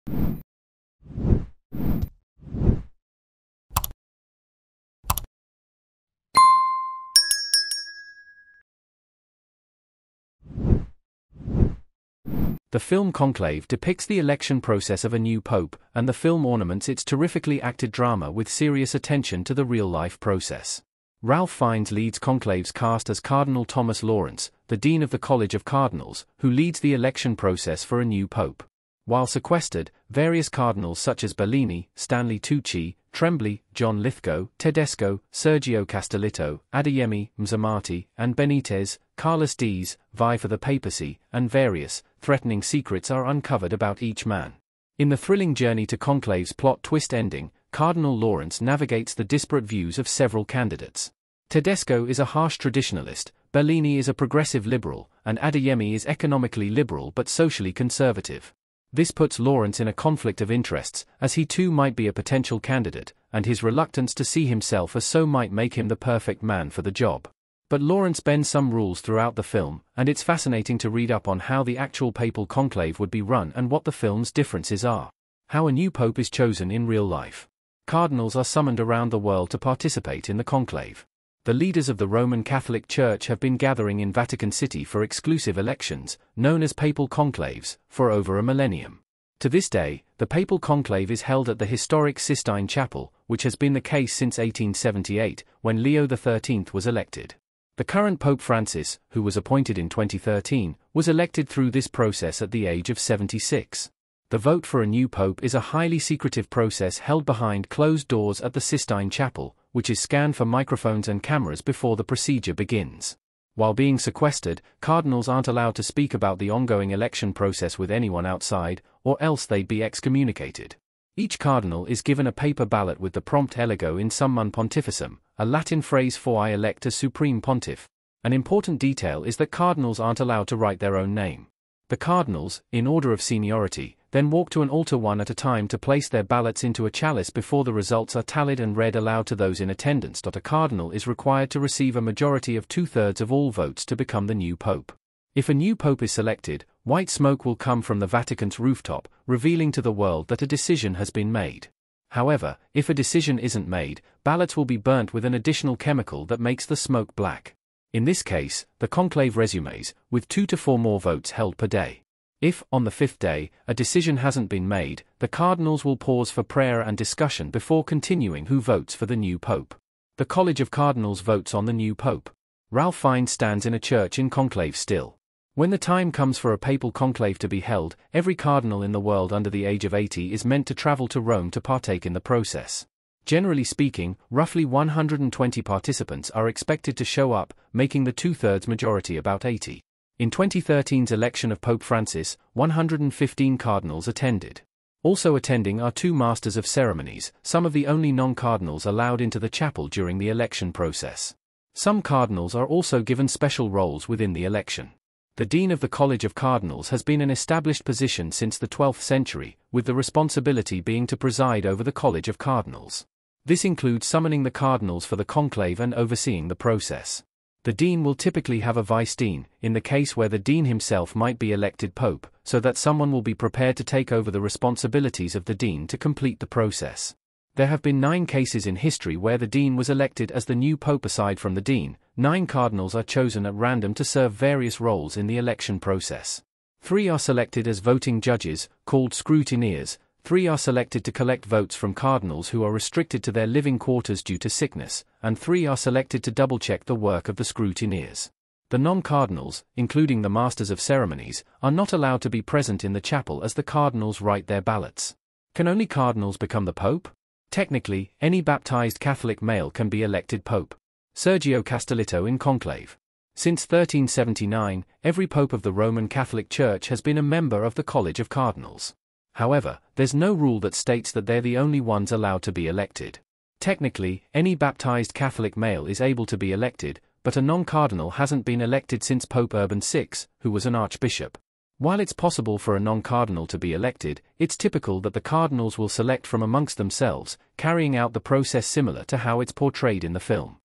The film Conclave depicts the election process of a new pope, and the film ornaments its terrifically acted drama with serious attention to the real-life process. Ralph Fiennes leads Conclave's cast as Cardinal Thomas Lawrence, the Dean of the College of Cardinals, who leads the election process for a new pope. While sequestered, various cardinals such as Bellini, Stanley Tucci, Tremblay, John Lithgow, Tedesco, Sergio Castellitto, Adeyemi, Mzamati, and Benitez, Carlos Diaz, vie for the papacy, and various, threatening secrets are uncovered about each man. In the thrilling journey to Conclave's plot twist ending, Cardinal Lawrence navigates the disparate views of several candidates. Tedesco is a harsh traditionalist, Bellini is a progressive liberal, and Adeyemi is economically liberal but socially conservative. This puts Lawrence in a conflict of interests, as he too might be a potential candidate, and his reluctance to see himself as so might make him the perfect man for the job. But Lawrence bends some rules throughout the film, and it's fascinating to read up on how the actual papal conclave would be run and what the film's differences are. How a new pope is chosen in real life. Cardinals are summoned around the world to participate in the conclave. The leaders of the Roman Catholic Church have been gathering in Vatican City for exclusive elections, known as papal conclaves, for over a millennium. To this day, the papal conclave is held at the historic Sistine Chapel, which has been the case since 1878, when Leo XIII was elected. The current Pope Francis, who was appointed in 2013, was elected through this process at the age of 76. The vote for a new pope is a highly secretive process held behind closed doors at the Sistine Chapel, which is scanned for microphones and cameras before the procedure begins. While being sequestered, cardinals aren't allowed to speak about the ongoing election process with anyone outside, or else they'd be excommunicated. Each cardinal is given a paper ballot with the prompt Elego in summum pontificem, a Latin phrase for I elect as supreme pontiff. An important detail is that cardinals aren't allowed to write their own name. The cardinals, in order of seniority, then walk to an altar one at a time to place their ballots into a chalice before the results are tallied and read aloud to those in attendance. A cardinal is required to receive a majority of 2/3 of all votes to become the new pope. If a new pope is selected, white smoke will come from the Vatican's rooftop, revealing to the world that a decision has been made. However, if a decision isn't made, ballots will be burnt with an additional chemical that makes the smoke black. In this case, the conclave resumes, with 2 to 4 more votes held per day. If, on the 5th day, a decision hasn't been made, the cardinals will pause for prayer and discussion before continuing who votes for the new pope. The College of Cardinals votes on the new pope. Ralph Fiennes stands in a church in conclave still. When the time comes for a papal conclave to be held, every cardinal in the world under the age of 80 is meant to travel to Rome to partake in the process. Generally speaking, roughly 120 participants are expected to show up, making the 2/3 majority about 80. In 2013's election of Pope Francis, 115 cardinals attended. Also attending are 2 masters of ceremonies, some of the only non-cardinals allowed into the chapel during the election process. Some cardinals are also given special roles within the election. The Dean of the College of Cardinals has been an established position since the 12th century, with the responsibility being to preside over the College of Cardinals. This includes summoning the cardinals for the conclave and overseeing the process. The dean will typically have a vice-dean, in the case where the dean himself might be elected pope, so that someone will be prepared to take over the responsibilities of the dean to complete the process. There have been 9 cases in history where the dean was elected as the new pope. Aside from the dean, 9 cardinals are chosen at random to serve various roles in the election process. 3 are selected as voting judges, called scrutineers. 3 are selected to collect votes from cardinals who are restricted to their living quarters due to sickness, and 3 are selected to double-check the work of the scrutineers. The non-cardinals, including the masters of ceremonies, are not allowed to be present in the chapel as the cardinals write their ballots. Can only cardinals become the pope? Technically, any baptized Catholic male can be elected pope. Sergio Castellitto in conclave. Since 1379, every pope of the Roman Catholic Church has been a member of the College of Cardinals. However, there's no rule that states that they're the only ones allowed to be elected. Technically, any baptized Catholic male is able to be elected, but a non-cardinal hasn't been elected since Pope Urban VI, who was an archbishop. While it's possible for a non-cardinal to be elected, it's typical that the cardinals will select from amongst themselves, carrying out the process similar to how it's portrayed in the film.